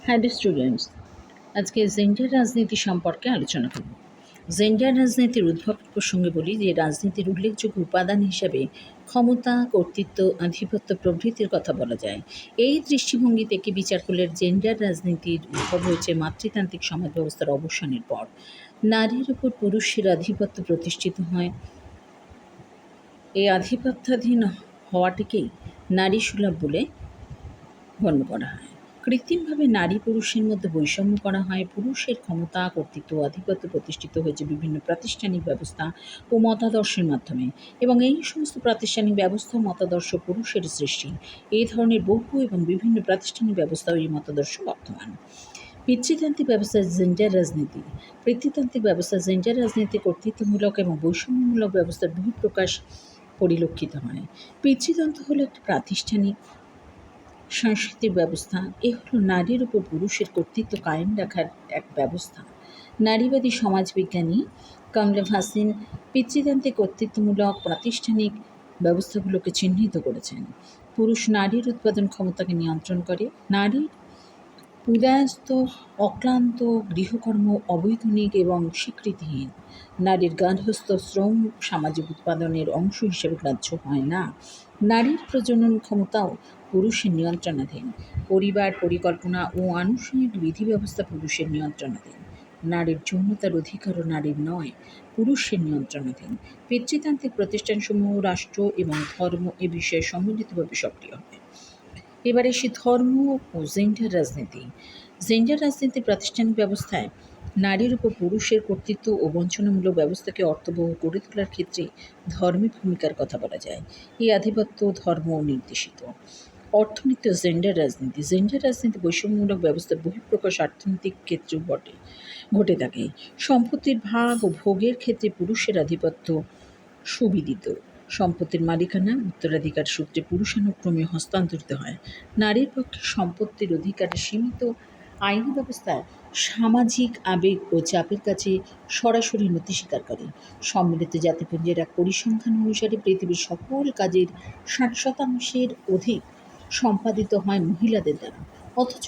Hello students, আজকে gender রাজনীতি সম্পর্কে আলোচনা করব। জেন্ডার রাজনীতির উদ্ভব প্রসঙ্গে বলি যে রাজনীতির উল্লেখযোগ্য উপাদান হিসাবে ক্ষমতা, কর্তৃত্ব, আধিপত্য প্রভৃতির কথা বলা যায়। এই দৃষ্টিভঙ্গি থেকে বিচার করলে জেন্ডার রাজনীতির উদ্ভব হয়েছে মাতৃতান্ত্রিক সমাজ ব্যবস্থার অবসানের পর। নারীর উপর পুরুষের আধিপত্য প্রতিষ্ঠিত হয়। এই আধিপত্যাধীন হওয়াটিকেই নারী সুলভ বলে গণ্য করা হয়। কৃত্রিমভাবে নারী পুরুষের মধ্যে বৈষম্য করা হয়। পুরুষের ক্ষমতা, কর্তৃত্ব, আধিপত্য প্রতিষ্ঠিত হয়েছে বিভিন্ন প্রাতিষ্ঠানিক ব্যবস্থা ও মতাদর্শের মাধ্যমে, এবং এই সমস্ত প্রাতিষ্ঠানিক ব্যবস্থা ও মতাদর্শ পুরুষের সৃষ্টি। এই ধরনের বহু এবং বিভিন্ন প্রাতিষ্ঠানিক ব্যবস্থা ও এই মতাদর্শ বর্তমান। পিতৃতান্ত্রিক ব্যবস্থায় জেন্ডার রাজনীতি। পিতৃতান্ত্রিক ব্যবস্থা জেন্ডার রাজনীতি কর্তৃত্বমূলক এবং বৈষম্যমূলক ব্যবস্থার বহিঃপ্রকাশ পরিলক্ষিত হয়। পিতৃতন্ত্র হলো একটি প্রাতিষ্ঠানিক সাংস্কৃতিক ব্যবস্থা। এ হলো নারীর উপর পুরুষের কর্তৃত্ব কায়েম রাখার এক ব্যবস্থা। নারীবাদী সমাজবিজ্ঞানী কমলা ভাসিন পিতৃতান্ত্রিক কর্তৃত্বমূলক প্রাতিষ্ঠানিক ব্যবস্থাগুলোকে চিহ্নিত করেছেন। পুরুষ নারীর উৎপাদন ক্ষমতাকে নিয়ন্ত্রণ করে। নারীর উদয়াস্ত অক্লান্ত গৃহকর্ম অবৈতনিক এবং স্বীকৃতিহীন। নারীর গার্হস্থ্য শ্রম সামাজিক উৎপাদনের অংশ হিসেবে গ্রাহ্য হয় না। নারীর প্রজনন ক্ষমতাও পুরুষের নিয়ন্ত্রণাধীন। পরিবার পরিকল্পনা ও আনুষ্ঠানিক বিধি ব্যবস্থা পুরুষের নিয়ন্ত্রণাধীন। নারীর যৌনতার অধিকারও নারীর নয়, পুরুষের নিয়ন্ত্রণাধীন। পিতৃতান্ত্রিক প্রতিষ্ঠানসমূহ, রাষ্ট্র এবং ধর্ম এ বিষয়ে সম্মিলিতভাবে সক্রিয় হয়। এবার এসে ধর্ম ও জেন্ডার রাজনীতি। জেন্ডার রাজনীতির প্রাতিষ্ঠানিক ব্যবস্থায় নারীর উপর পুরুষের কর্তৃত্ব ও বঞ্চনামূলক ব্যবস্থাকে অর্থবহ করে তোলার ক্ষেত্রে ধর্মের ভূমিকার কথা বলা যায়। এই আধিপত্য ধর্ম নির্দেশিত। অর্থনীতি ও জেন্ডার রাজনীতি। জেন্ডার রাজনীতি বৈষম্যমূলক ব্যবস্থার বহিঃপ্রকাশ অর্থনৈতিক ক্ষেত্রেও ঘটে থাকে। সম্পত্তির ভাগ ও ভোগের ক্ষেত্রে পুরুষের আধিপত্য সুবিদিত। সম্পত্তির মালিকানা উত্তরাধিকার সূত্রে পুরুষানুক্রমে হস্তান্তরিত হয়। নারীর পক্ষে সম্পত্তির অধিকারে সীমিত। আইনি ব্যবস্থায় সামাজিক আবেগ ও চাপের কাছে সরাসরি নতি স্বীকার করে। সম্মিলিত জাতিপুঞ্জের এক পরিসংখ্যান অনুসারে পৃথিবীর সকল কাজের 60% অধিক সম্পাদিত হয় মহিলাদের দ্বারা, অথচ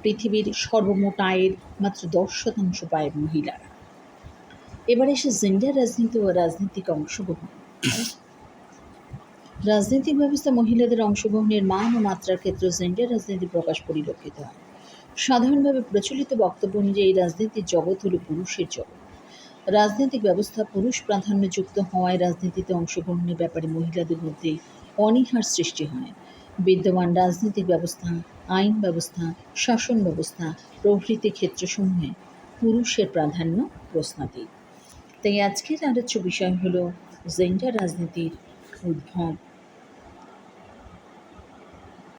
পৃথিবীর সর্বমোট আয়ের মাত্র 10% পায় মহিলারা। এবার এসে জেন্ডার রাজনীতি ও রাজনৈতিক অংশগ্রহণ। রাজনৈতিক ব্যবস্থা মহিলাদের অংশগ্রহণের মান ও মাত্রার ক্ষেত্রে জেন্ডার রাজনীতির প্রকাশ পরিলক্ষিত হয়। সাধারণভাবে প্রচলিত বক্তব্য অনুযায়ী এই রাজনীতির জগৎ হল পুরুষের জগৎ। রাজনৈতিক ব্যবস্থা পুরুষ প্রাধান্যযুক্ত হওয়ায় রাজনীতিতে অংশগ্রহণের ব্যাপারে মহিলাদের মধ্যে অনীহার সৃষ্টি হয়। বিদ্যমান রাজনৈতিক ব্যবস্থা, আইন ব্যবস্থা, শাসন ব্যবস্থা প্রভৃতি ক্ষেত্রসমূহে পুরুষের প্রাধান্য প্রশ্নাতীত। তাই আজকের আলোচ্য বিষয় হল জেন্ডার রাজনীতির উদ্ভব